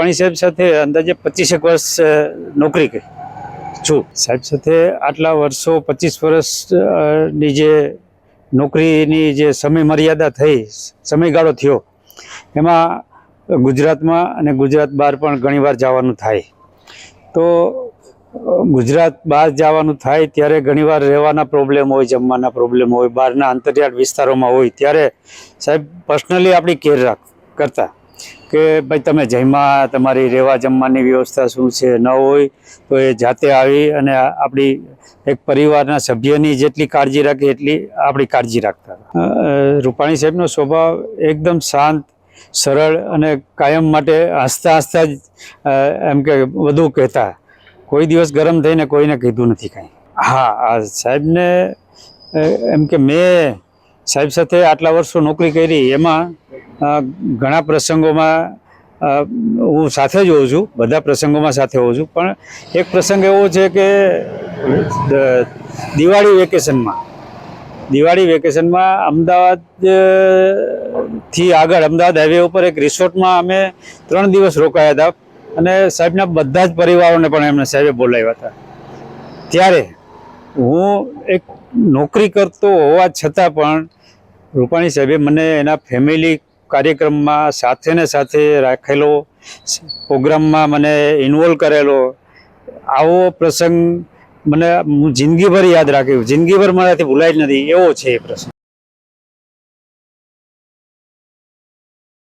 રૂપાણી સાહેબ સાથે અંદાજે 25 વર્ષ નોકરી કરી છું. સાહેબ સાથે આટલા વર્ષો 25 વર્ષની જે નોકરીની જે સમય મર્યાદા થઈ, સમયગાળો થયો, એમાં ગુજરાતમાં અને ગુજરાત બહાર પણ ઘણીવાર જવાનું થાય. તો ગુજરાત બહાર જવાનું થાય ત્યારે ઘણીવાર રહેવાના પ્રોબ્લેમ હોય, જમવાના પ્રોબ્લેમ હોય, બહારના અંતરિયાળ વિસ્તારોમાં હોય, ત્યારે સાહેબ પર્સનલી આપણી કેર કરતા કે ભાઈ તમે જમ્યા, તમારી રહેવા જમવાની વ્યવસ્થા શું છે, ન હોય તો એ જાતે આવી અને આપણી એક પરિવારના સભ્યની જેટલી કાળજી રાખે એટલી આપણી કાળજી રાખતા. રૂપાણી સાહેબનો સ્વભાવ એકદમ શાંત, સરળ અને કાયમ માટે હસતા હસતા જ એમ કે બધું કહેતા. કોઈ દિવસ ગરમ થઈને કોઈને કીધું નથી કાંઈ. હા, સાહેબને એમ કે મેં સાહેબ સાથે આટલા વર્ષો નોકરી કરી, એમાં ઘણા પ્રસંગોમાં હું સાથે જ હોઉં છું, બધા પ્રસંગોમાં સાથે હોઉં છું. પણ એક પ્રસંગ એવો છે કે દિવાળી વેકેશનમાં અમદાવાદથી આગળ અમદાવાદ હાઈવે ઉપર એક રિસોર્ટમાં અમે 3 દિવસ રોકાયા હતા અને સાહેબના બધા જ પરિવારોને પણ એમને સાહેબે બોલાવ્યા હતા. ત્યારે હું એક નોકરી કરતો હોવા છતાં પણ રૂપાણી સાહેબે મને એના ફેમિલી કાર્યક્રમમાં સાથે ને સાથે રાખેલો, પ્રોગ્રામમાં મને ઇન્વોલ્વ કરેલો. આવો પ્રસંગ મને હું જિંદગીભર યાદ રાખ્યો, જિંદગીભર મારાથી ભૂલાય જ નથી એવો છે એ પ્રસંગ.